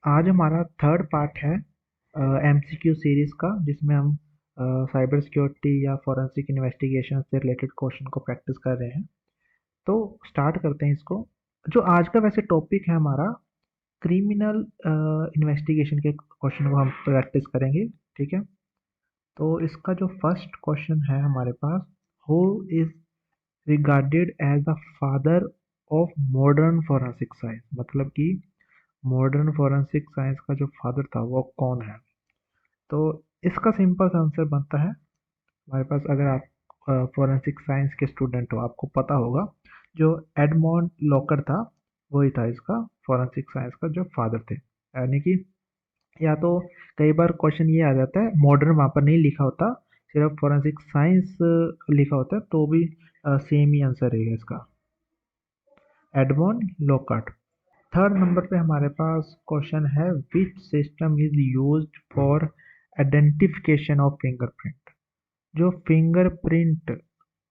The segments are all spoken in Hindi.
आज हमारा थर्ड पार्ट है एमसीक्यू सीरीज का, जिसमें हम साइबर सिक्योरिटी या फॉरेंसिक इन्वेस्टिगेशन से रिलेटेड क्वेश्चन को प्रैक्टिस कर रहे हैं। तो स्टार्ट करते हैं इसको। जो आज का वैसे टॉपिक है हमारा, क्रिमिनल इन्वेस्टिगेशन के क्वेश्चन को हम प्रैक्टिस करेंगे। ठीक है। तो इसका जो फर्स्ट क्वेश्चन है हमारे पास, who is regarded as the father of modern forensic science, मतलब कि मॉडर्न फॉरेंसिक साइंस का जो फादर था वो कौन है। तो इसका सिंपल सा आंसर बनता है हमारे पास, अगर आप फॉरेंसिक साइंस के स्टूडेंट हो आपको पता होगा, जो एडमॉन्ड लॉकर था वही था इसका फॉरेंसिक साइंस का जो फादर थे। यानी कि या तो कई बार क्वेश्चन ये आ जाता है मॉडर्न वहाँ पर नहीं लिखा होता, सिर्फ फॉरेंसिक साइंस लिखा होता है, तो भी सेम ही आंसर रहेगा इसका, एडमॉन्ड लॉकहार्ट। थर्ड नंबर पे हमारे पास क्वेश्चन है, which system is used for identification of fingerprint. जो फिंगरप्रिंट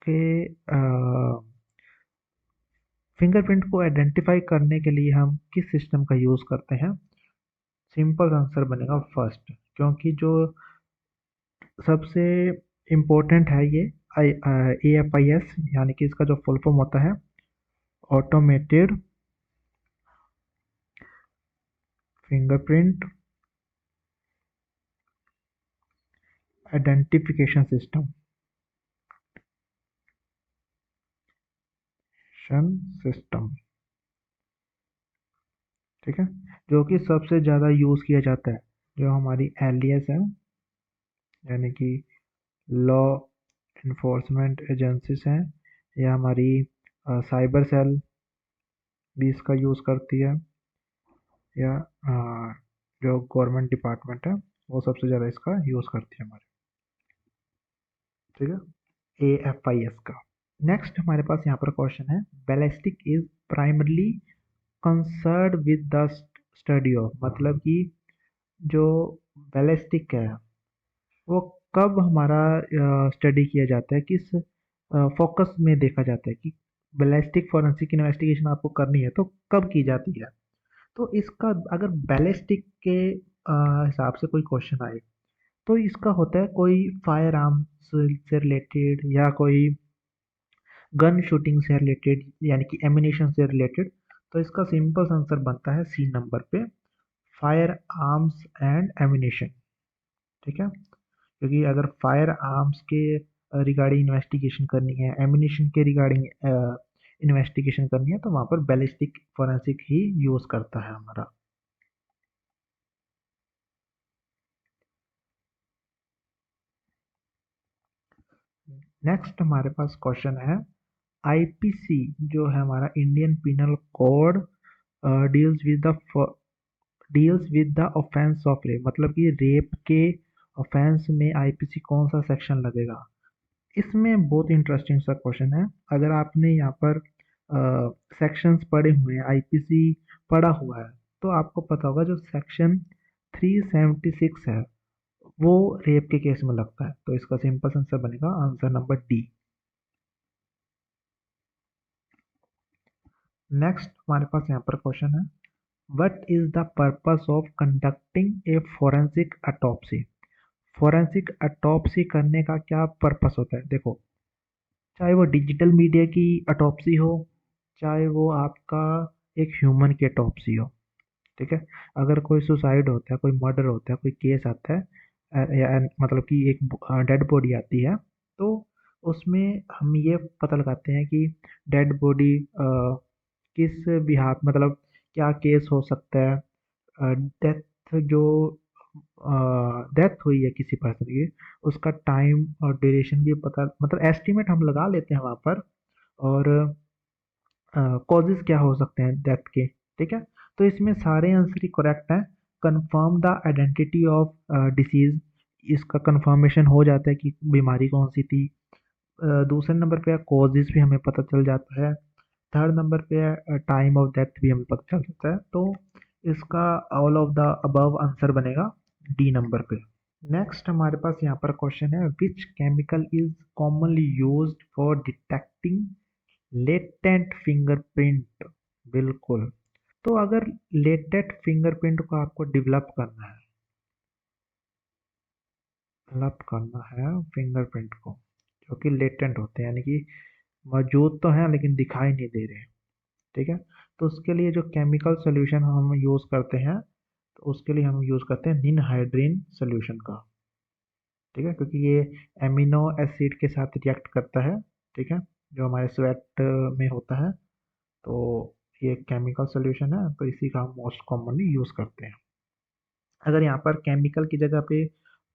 के फिंगरप्रिंट को आइडेंटिफाई करने के लिए हम किस सिस्टम का यूज करते हैं। सिंपल आंसर बनेगा फर्स्ट, क्योंकि जो सबसे इम्पोर्टेंट है ये AFIS, यानी कि इसका जो फुल फॉर्म होता है automated fingerprint identification system system. ठीक है। जो कि सबसे ज़्यादा यूज़ किया जाता है, जो हमारी एलियस है, यानी कि लॉ इन्फोर्समेंट एजेंसीज हैं, या हमारी साइबर सेल भी इसका यूज़ करती है, या जो गवर्नमेंट डिपार्टमेंट है वो सबसे ज़्यादा इसका यूज़ करती है हमारी। ठीक है, AFIS का। नेक्स्ट हमारे पास यहाँ पर क्वेश्चन है, ballistic is primarily concern with the study of, मतलब कि जो बैलिस्टिक है वो कब हमारा स्टडी किया जाता है, किस फोकस में देखा जाता है कि बैलिस्टिक फॉरेंसिक इन्वेस्टिगेशन आपको करनी है तो कब की जाती है। तो इसका अगर बैलिस्टिक के हिसाब से कोई क्वेश्चन आए तो इसका होता है कोई फायर आर्म्स से रिलेटेड या कोई गन शूटिंग से रिलेटेड, यानी कि एमिनेशन से रिलेटेड। तो इसका सिंपल आंसर बनता है सी नंबर पे, फायर आर्म्स एंड एमिनेशन। ठीक है। क्योंकि अगर फायर आर्म्स के रिगार्डिंग इन्वेस्टिगेशन करनी है, एमिनेशन के रिगार्डिंग इन्वेस्टिगेशन करनी है, तो वहाँ पर बैलिस्टिक फोरेंसिक ही यूज करता है हमारा। नेक्स्ट हमारे पास क्वेश्चन है, आईपीसी जो है हमारा Indian penal code deals with the offence of rape, मतलब कि रेप के ऑफेंस में आईपीसी कौन सा सेक्शन लगेगा। इसमें बहुत इंटरेस्टिंग सा क्वेश्चन है। अगर आपने यहाँ पर सेक्शंस पढ़े हुए हैं, आईपीसी पढ़ा हुआ है, तो आपको पता होगा जो सेक्शन 376 है वो रेप के केस में लगता है। तो इसका सिंपल आंसर बनेगा आंसर नंबर डी। नेक्स्ट हमारे पास यहाँ पर क्वेश्चन है, what is the purpose of conducting A forensic autopsy. Forensic autopsy करने का क्या पर्पस होता है। देखो, चाहे वो डिजिटल मीडिया की ऑटोप्सी हो, चाहे वो आपका एक ह्यूमन की ऑटोप्सी हो। ठीक है। अगर कोई सुसाइड होता है, कोई मर्डर होता है, कोई केस आता है, मतलब कि एक डेड बॉडी आती है, तो उसमें हम ये पता लगाते हैं कि डेड बॉडी किस बिहाफ, मतलब क्या केस हो सकता है, डेथ जो डेथ हुई है किसी पर्सन की, उसका टाइम और ड्यूरेशन भी पता, मतलब एस्टिमेट हम लगा लेते हैं वहाँ पर, और कॉजेज क्या हो सकते हैं डेथ के। ठीक है। तो इसमें सारे आंसर ही करेक्ट हैं। Confirm the identity of disease, इसका कंफर्मेशन हो जाता है कि बीमारी कौन सी थी। दूसरे नंबर पे कॉजेज भी हमें पता चल जाता है। थर्ड नंबर पे है टाइम ऑफ डेथ भी हमें पता चल जाता है। तो इसका all of the above answer बनेगा डी नंबर पे। नेक्स्ट हमारे पास यहाँ पर क्वेश्चन है, which chemical is commonly used for detecting latent fingerprint. बिल्कुल। तो अगर लेटेस्ट फिंगरप्रिंट को आपको डेवलप करना है फिंगरप्रिंट को, जो कि लेटेंट होते हैं, यानी कि मौजूद तो हैं लेकिन दिखाई नहीं दे रहे। ठीक है, तो उसके लिए जो केमिकल सोल्यूशन हम यूज़ करते हैं, तो उसके लिए हम यूज़ करते हैं निनहाइड्रीन सोल्यूशन का। ठीक है, क्योंकि ये एमिनो एसिड के साथ रिएक्ट करता है। ठीक है, जो हमारे स्वेट में होता है। तो ये केमिकल सोल्यूशन है, तो इसी का हम मोस्ट कॉमनली यूज़ करते हैं। अगर यहाँ पर केमिकल की जगह पे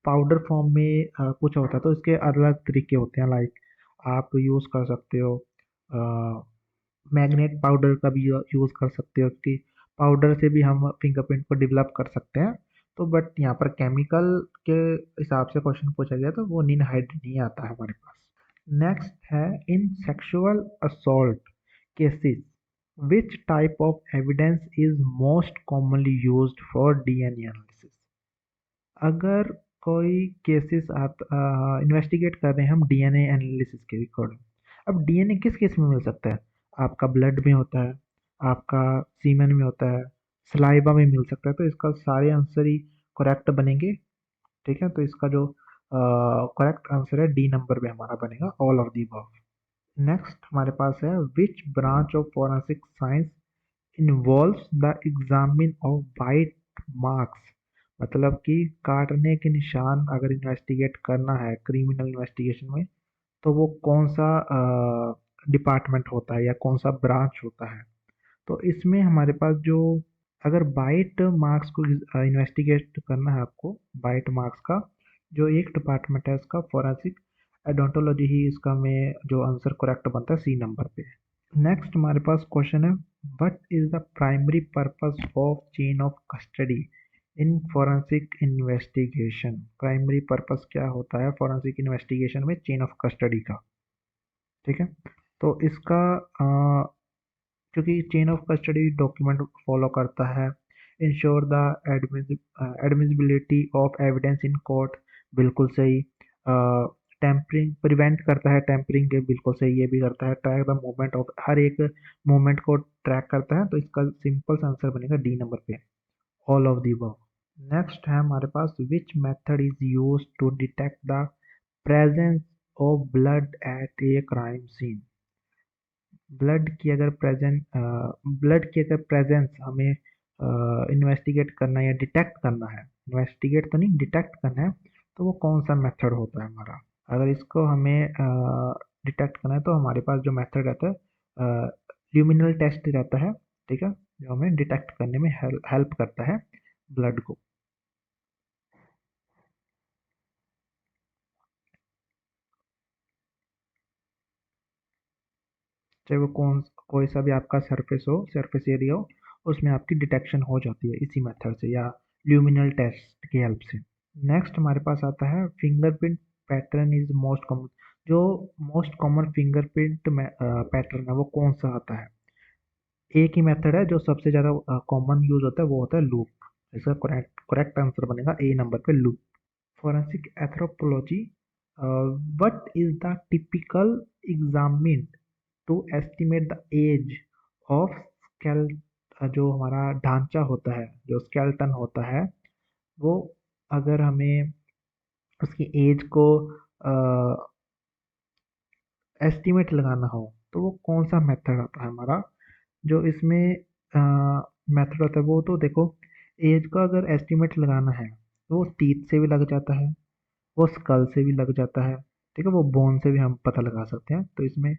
पाउडर फॉर्म में कुछ होता है, तो इसके अलग तरीके होते हैं। लाइक आप यूज़ कर सकते हो मैग्नेट पाउडर का भी यूज़ कर सकते हो, कि पाउडर से भी हम फिंगरप्रिंट को डेवलप कर सकते हैं। तो बट यहाँ पर केमिकल के हिसाब से क्वेश्चन पूछा गया, तो वो निनहाइड्रीन नहीं आता है हमारे पास। नेक्स्ट है, in sexual assault cases which type of evidence is most commonly used for DNA analysis? अगर कोई केसेस आप इन्वेस्टिगेट कर रहे हैं हम डीएनए एनालिसिस के रिकॉर्ड, अब डीएनए किस केस में मिल सकता है? आपका ब्लड में होता है, आपका सीमेन में होता है, सलाइवा में मिल सकता है। तो इसका सारे आंसर ही करेक्ट बनेंगे। ठीक है, तो इसका जो करेक्ट आंसर है डी नंबर पे हमारा बनेगा, all of the above. Next हमारे पास है, which branch of forensic science involves the examine of bite marks? मतलब कि काटने के निशान अगर इन्वेस्टिगेट करना है क्रिमिनल इन्वेस्टिगेशन में, तो वो कौन सा डिपार्टमेंट होता है या कौन सा ब्रांच होता है? तो इसमें हमारे पास जो, अगर बाइट मार्क्स को इन्वेस्टिगेट करना है आपको, बाइट मार्क्स का जो एक डिपार्टमेंट है इसका फोरेंसिक एडोंटोलॉजी ही इसका में जो आंसर करेक्ट बनता है सी नंबर पे। नेक्स्ट हमारे पास क्वेश्चन है, what is the primary purpose of chain of custody in forensic investigation? Primary purpose क्या होता है फोरेंसिक इन्वेस्टिगेशन में चेन ऑफ कस्टडी का? ठीक है, तो इसका क्योंकि chain of custody document follow करता है, ensure the admissibility of evidence in court, बिल्कुल सही। टेम्परिंग प्रिवेंट करता है टेम्परिंग के, बिल्कुल सही, ये भी करता है। ट्रैक द मूवमेंट ऑफ, हर एक मूवमेंट को ट्रैक करता है। तो इसका सिंपल आंसर बनेगा डी नंबर पे, all of the above. Next है हमारे पास, which method is use to detect the presence of blood at a crime scene? Blood की अगर प्रेजेंस हमें इन्वेस्टिगेट करना है या डिटेक्ट करना है, इन्वेस्टिगेट तो नहीं, डिटेक्ट करना है, तो वो कौन सा मेथड होता है हमारा? अगर इसको हमें डिटेक्ट करना है, तो हमारे पास जो मेथड रहता है ल्यूमिनल टेस्ट रहता है। ठीक है, जो हमें डिटेक्ट करने में हेल्प करता है ब्लड को। चाहे वो कोई सा भी आपका सरफेस हो, सरफेस एरिया हो, उसमें आपकी डिटेक्शन हो जाती है इसी मेथड से या ल्यूमिनल टेस्ट की हेल्प से। नेक्स्ट हमारे पास आता है, fingerprint pattern is most common. जो मोस्ट कॉमन फिंगरप्रिंट पैटर्न है वो कौन सा आता है? एक ही मेथड है जो सबसे ज़्यादा कॉमन यूज होता है, वो होता है लूप। इसका करेक्ट करेक्ट आंसर बनेगा ए नंबर पे, loop. Forensic anthropology, what is the typical examined to estimate the age of skeleton? जो हमारा ढांचा होता है, जो स्केलेटन होता है, वो अगर हमें उसकी एज को एस्टिमेट लगाना हो, तो वो कौन सा मेथड आता है हमारा? जो इसमें मेथड होता है वो, तो देखो, एज का अगर एस्टिमेट लगाना है, तो वो टीथ से भी लग जाता है, वो स्कल से भी लग जाता है। ठीक है, वो बोन से भी हम पता लगा सकते हैं। तो इसमें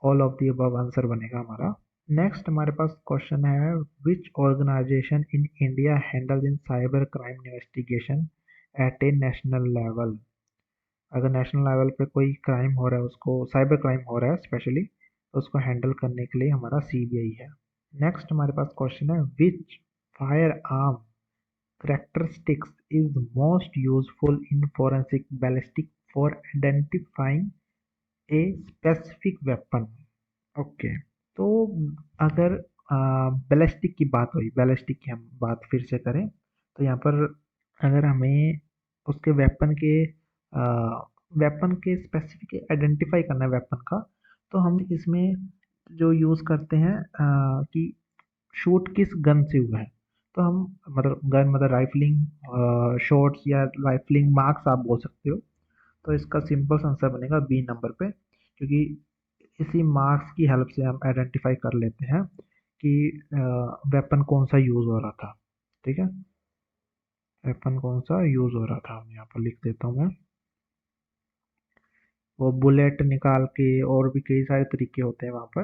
all of the above answer बनेगा हमारा। नेक्स्ट हमारे पास क्वेश्चन है, which organization in India handles in cyber crime investigation at a national level? अगर नेशनल लेवल पे कोई क्राइम हो रहा है, उसको साइबर क्राइम हो रहा है स्पेशली, तो उसको हैंडल करने के लिए हमारा सीबीआई है। नेक्स्ट हमारे पास क्वेश्चन है, which firearm characteristics is most useful in forensic ballistic for identifying a specific weapon? Okay, तो अगर बैलिस्टिक की बात हुई, बैलिस्टिक की हम बात फिर से करें, तो यहाँ पर अगर हमें उसके वेपन के स्पेसिफिक आइडेंटिफाई करना है वेपन का, तो हम इसमें जो यूज़ करते हैं कि शूट किस गन से हुआ है, तो हम मतलब गन मतलब राइफलिंग शॉट्स या राइफलिंग मार्क्स आप बोल सकते हो। तो इसका सिंपल आंसर बनेगा बी नंबर पे, क्योंकि इसी मार्क्स की हेल्प से हम आइडेंटिफाई कर लेते हैं कि वेपन कौन सा यूज हो रहा था। ठीक है, वेपन कौन सा यूज हो रहा था, हम यहाँ पर लिख देता हूँ मैं। वो बुलेट निकाल के और भी कई सारे तरीके होते हैं वहाँ पर,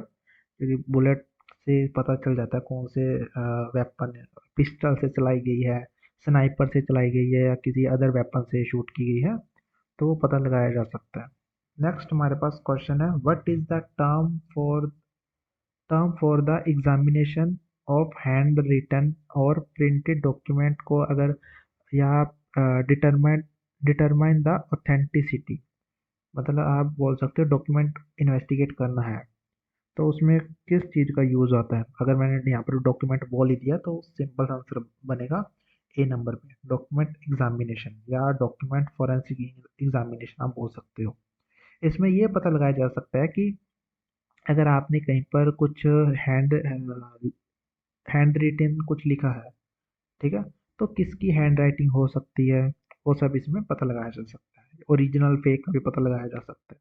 क्योंकि बुलेट से पता चल जाता है कौन से वेपन, पिस्टल से चलाई गई है, स्नाइपर से चलाई गई है या किसी अदर वेपन से शूट की गई है, तो वो पता लगाया जा सकता है। नेक्स्ट हमारे पास क्वेश्चन है, what is the term for the examination of handwritten और प्रिंटेड डॉक्यूमेंट को, अगर या डिटरमाइन डिटरमाइन द ऑथेंटिसिटी, मतलब आप बोल सकते हो डॉक्यूमेंट इन्वेस्टिगेट करना है, तो उसमें किस चीज़ का यूज़ आता है। अगर मैंने यहाँ पर डॉक्यूमेंट बोल ही दिया तो सिंपल आंसर बनेगा ए नंबर पे, डॉक्यूमेंट एग्जामिनेशन या डॉक्यूमेंट फॉरेंसिक एग्जामिनेशन आप बोल सकते हो। इसमें ये पता लगाया जा सकता है कि अगर आपने कहीं पर कुछ हैंड हैंड रिटन कुछ लिखा है, ठीक है, तो किसकी हैंड राइटिंग हो सकती है, वो सब इसमें पता लगाया जा सकता है। ओरिजिनल फेक का भी पता लगाया जा सकता है।